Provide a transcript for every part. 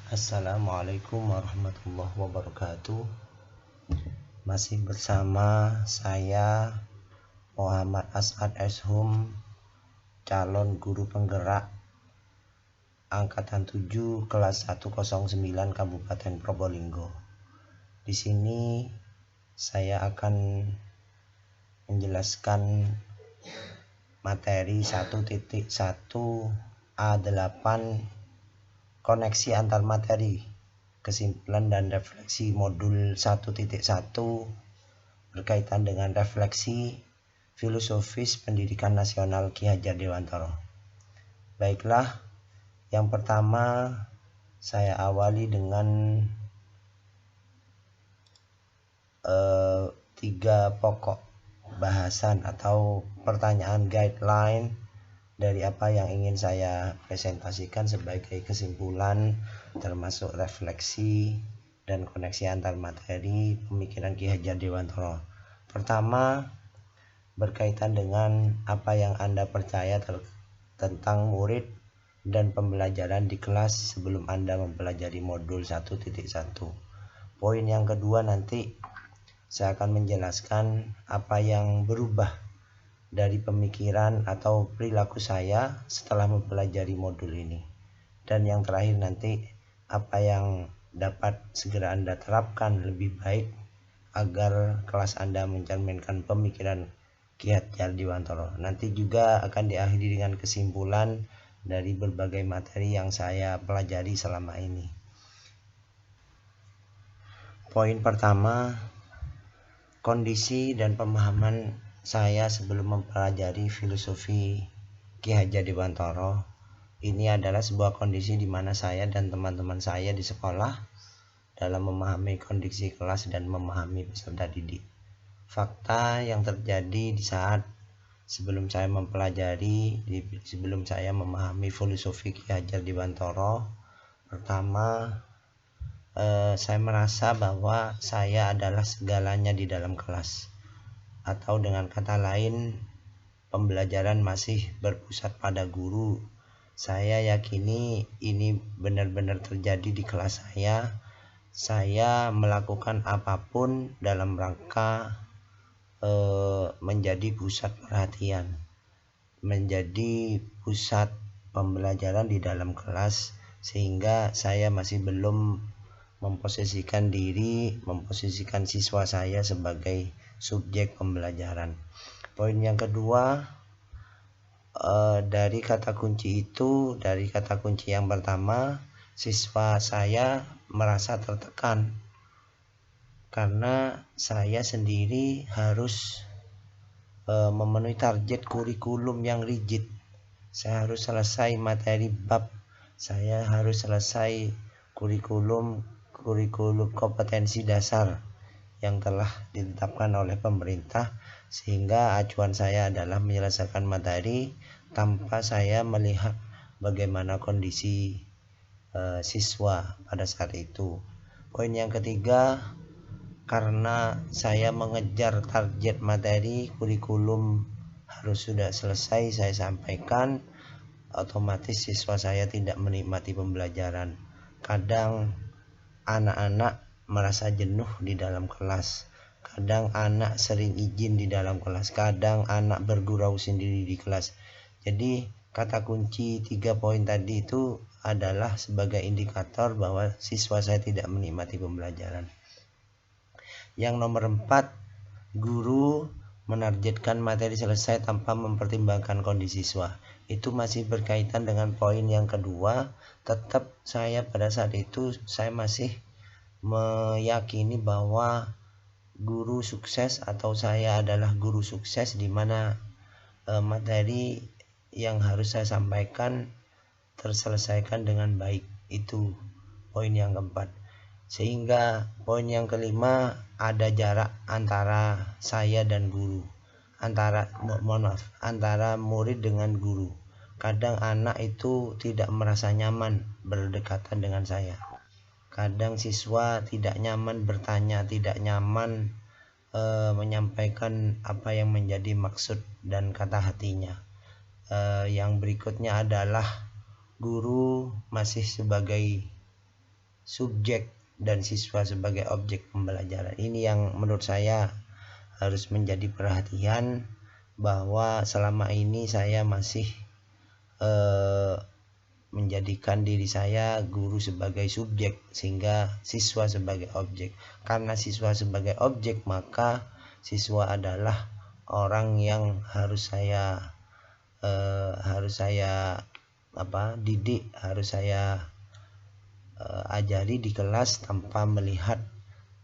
Assalamualaikum warahmatullahi wabarakatuh. Masih bersama saya Muhammad As'ad Eshum, calon guru penggerak angkatan 7 kelas 109 Kabupaten Probolinggo. Di sini saya akan menjelaskan materi 1.1 A8 koneksi antar materi, kesimpulan dan refleksi modul 1.1 berkaitan dengan refleksi filosofis pendidikan nasional Ki Hajar Dewantara. Baiklah, yang pertama saya awali dengan 3 pokok bahasan atau pertanyaan guideline dari apa yang ingin saya presentasikan sebagai kesimpulan, termasuk refleksi dan koneksi antar materi pemikiran Ki Hajar Dewantara. Pertama, berkaitan dengan apa yang Anda percaya tentang murid dan pembelajaran di kelas sebelum Anda mempelajari modul 1.1. Poin yang kedua, nanti saya akan menjelaskan apa yang berubah dari pemikiran atau perilaku saya setelah mempelajari modul ini. Dan yang terakhir nanti, apa yang dapat segera Anda terapkan lebih baik agar kelas Anda mencerminkan pemikiran Ki Hajar Dewantara. Nanti juga akan diakhiri dengan kesimpulan dari berbagai materi yang saya pelajari selama ini. Poin pertama, kondisi dan pemahaman saya sebelum mempelajari filosofi Ki Hajar Dewantara. Ini adalah sebuah kondisi di mana saya dan teman-teman saya di sekolah dalam memahami kondisi kelas dan memahami peserta didik. Fakta yang terjadi di saat sebelum saya memahami filosofi Ki Hajar Dewantara. Pertama, saya merasa bahwa saya adalah segalanya di dalam kelas, atau dengan kata lain, pembelajaran masih berpusat pada guru. Saya yakini ini benar-benar terjadi di kelas saya. Saya melakukan apapun dalam rangka menjadi pusat perhatian, menjadi pusat pembelajaran di dalam kelas, sehingga saya masih belum memposisikan siswa saya sebagai subjek pembelajaran. Poin yang kedua, dari kata kunci yang pertama, siswa saya merasa tertekan karena saya sendiri harus memenuhi target kurikulum yang rigid. Saya harus selesai materi bab, saya harus selesai kurikulum kompetensi dasar yang telah ditetapkan oleh pemerintah, sehingga acuan saya adalah menyelesaikan materi tanpa saya melihat bagaimana kondisi siswa pada saat itu. Poin yang ketiga, karena saya mengejar target materi kurikulum harus sudah selesai saya sampaikan, otomatis siswa saya tidak menikmati pembelajaran. Kadang anak-anak merasa jenuh di dalam kelas, kadang anak sering izin di dalam kelas, kadang anak bergurau sendiri di kelas. Jadi kata kunci 3 poin tadi itu adalah sebagai indikator bahwa siswa saya tidak menikmati pembelajaran. Yang nomor 4, guru menargetkan materi selesai tanpa mempertimbangkan kondisi siswa. Itu masih berkaitan dengan poin yang kedua. Tetap saya pada saat itu saya masih meyakini bahwa guru sukses atau saya adalah guru sukses, di mana materi yang harus saya sampaikan terselesaikan dengan baik. Itu poin yang keempat. Sehingga poin yang kelima, ada jarak antara saya dan guru, antara murid dengan guru. Kadang anak itu tidak merasa nyaman berdekatan dengan saya. Kadang siswa tidak nyaman bertanya, tidak nyaman menyampaikan apa yang menjadi maksud dan kata hatinya. Yang berikutnya adalah guru masih sebagai subjek dan siswa sebagai objek pembelajaran. Ini yang menurut saya harus menjadi perhatian, bahwa selama ini saya masih menjadikan diri saya guru sebagai subjek sehingga siswa sebagai objek. Karena siswa sebagai objek, maka siswa adalah orang yang harus saya didik, harus saya ajari di kelas tanpa melihat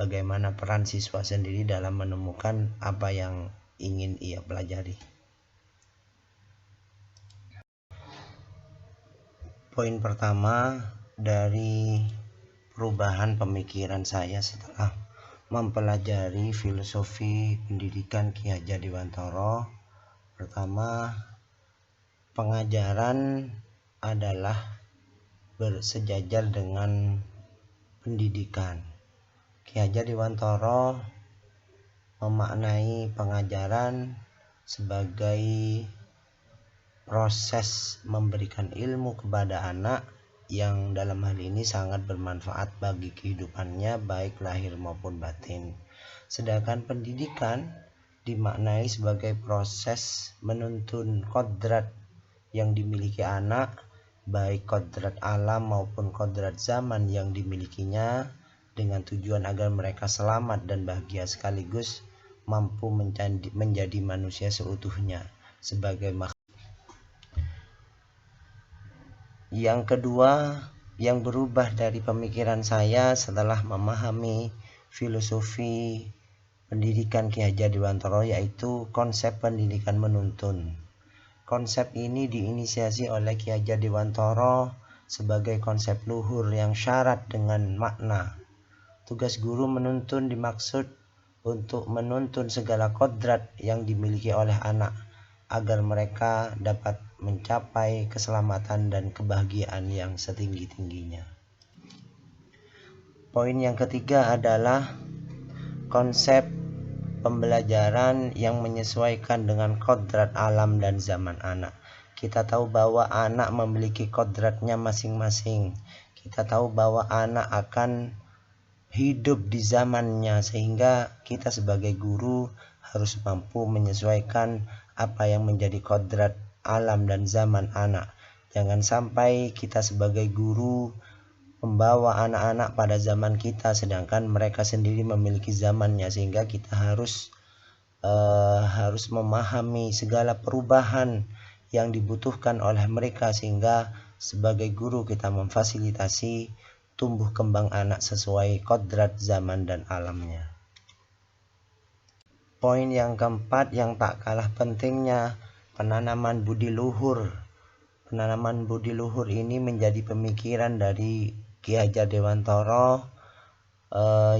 bagaimana peran siswa sendiri dalam menemukan apa yang ingin ia pelajari. Poin pertama dari perubahan pemikiran saya setelah mempelajari filosofi pendidikan Ki Hajar Dewantara. Pertama, pengajaran adalah bersejajar dengan pendidikan. Ki Hajar Dewantara memaknai pengajaran sebagai proses memberikan ilmu kepada anak yang dalam hal ini sangat bermanfaat bagi kehidupannya baik lahir maupun batin. Sedangkan pendidikan dimaknai sebagai proses menuntun kodrat yang dimiliki anak, baik kodrat alam maupun kodrat zaman yang dimilikinya, dengan tujuan agar mereka selamat dan bahagia sekaligus mampu menjadi manusia seutuhnya sebagai makhluk. Yang kedua yang berubah dari pemikiran saya setelah memahami filosofi pendidikan Ki Hajar Dewantara yaitu konsep pendidikan menuntun. Konsep ini diinisiasi oleh Ki Hajar Dewantara sebagai konsep luhur yang syarat dengan makna. Tugas guru menuntun dimaksud untuk menuntun segala kodrat yang dimiliki oleh anak agar mereka dapat mencapai keselamatan dan kebahagiaan yang setinggi-tingginya. Poin yang ketiga adalah konsep pembelajaran yang menyesuaikan dengan kodrat alam dan zaman anak. Kita tahu bahwa anak memiliki kodratnya masing-masing. Kita tahu bahwa anak akan hidup di zamannya, sehingga kita sebagai guru harus mampu menyesuaikan apa yang menjadi kodrat alam dan zaman anak. Jangan sampai kita sebagai guru membawa anak-anak pada zaman kita sedangkan mereka sendiri memiliki zamannya, sehingga kita harus memahami segala perubahan yang dibutuhkan oleh mereka, sehingga sebagai guru kita memfasilitasi tumbuh kembang anak sesuai kodrat zaman dan alamnya. Poin yang keempat yang tak kalah pentingnya, penanaman budi luhur. Penanaman budi luhur ini menjadi pemikiran dari Ki Hajar Dewantara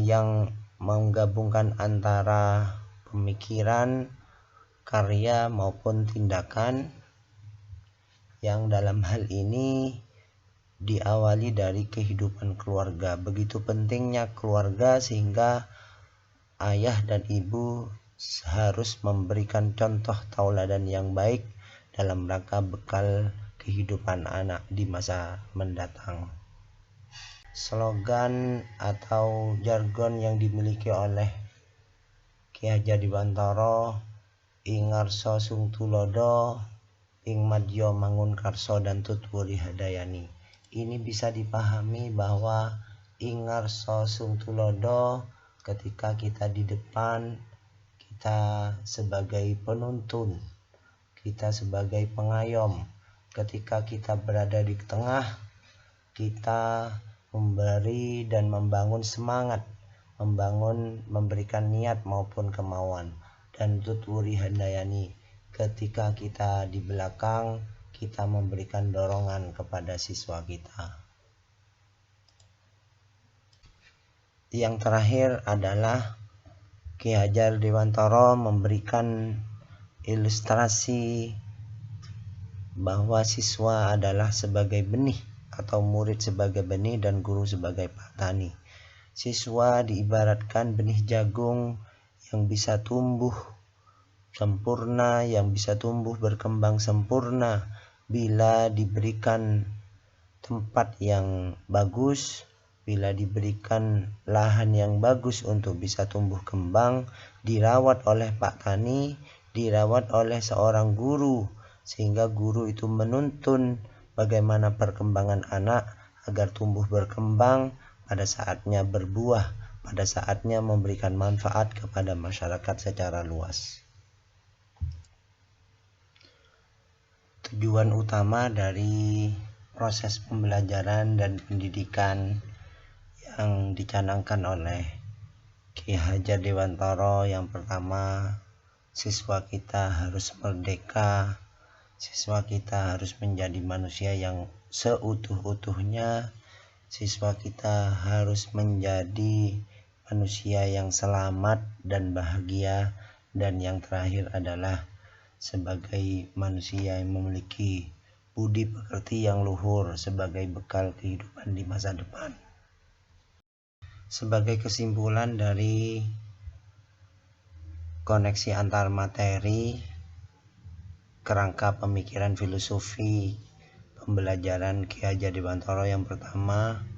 yang menggabungkan antara pemikiran, karya maupun tindakan, yang dalam hal ini diawali dari kehidupan keluarga. Begitu pentingnya keluarga sehingga ayah dan ibu harus memberikan contoh tauladan yang baik dalam rangka bekal kehidupan anak di masa mendatang. Slogan atau jargon yang dimiliki oleh Ki Hajar Dewantara, ing ngarsa sung tulodo, ing madya mangun karso dan tutwuri hadayani. Ini bisa dipahami bahwa ing ngarsa sung tulodo, ketika kita di depan, kita sebagai penuntun, kita sebagai pengayom. Ketika kita berada di tengah, kita memberi dan membangun semangat, memberikan niat maupun kemauan. Dan tutwuri handayani, ketika kita di belakang, kita memberikan dorongan kepada siswa kita. Yang terakhir adalah Ki Hajar Dewantara memberikan ilustrasi bahwa siswa adalah sebagai benih atau murid sebagai benih dan guru sebagai petani. Siswa diibaratkan benih jagung yang bisa tumbuh sempurna, yang bisa tumbuh berkembang sempurna bila diberikan tempat yang bagus, bila diberikan lahan yang bagus untuk bisa tumbuh kembang, dirawat oleh Pak Tani, dirawat oleh seorang guru, sehingga guru itu menuntun bagaimana perkembangan anak agar tumbuh berkembang, pada saatnya berbuah, pada saatnya memberikan manfaat kepada masyarakat secara luas. Tujuan utama dari proses pembelajaran dan pendidikan yang dicanangkan oleh Ki Hajar Dewantara, yang pertama, siswa kita harus merdeka, siswa kita harus menjadi manusia yang seutuh-utuhnya, siswa kita harus menjadi manusia yang selamat dan bahagia, dan yang terakhir adalah sebagai manusia yang memiliki budi pekerti yang luhur sebagai bekal kehidupan di masa depan. Sebagai kesimpulan dari koneksi antar materi, kerangka pemikiran filosofi pembelajaran Ki Hajar Dewantara, yang pertama,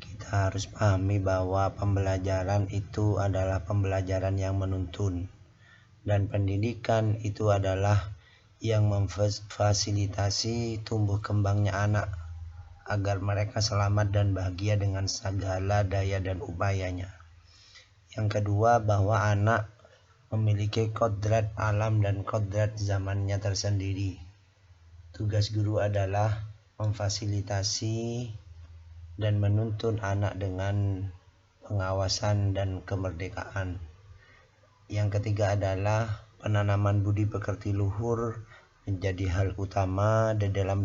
kita harus pahami bahwa pembelajaran itu adalah pembelajaran yang menuntun, dan pendidikan itu adalah yang memfasilitasi tumbuh kembangnya anak agar mereka selamat dan bahagia dengan segala daya dan upayanya. Yang kedua, bahwa anak memiliki kodrat alam dan kodrat zamannya tersendiri. Tugas guru adalah memfasilitasi dan menuntun anak dengan pengawasan dan kemerdekaan. Yang ketiga adalah penanaman budi pekerti luhur menjadi hal utama di dalam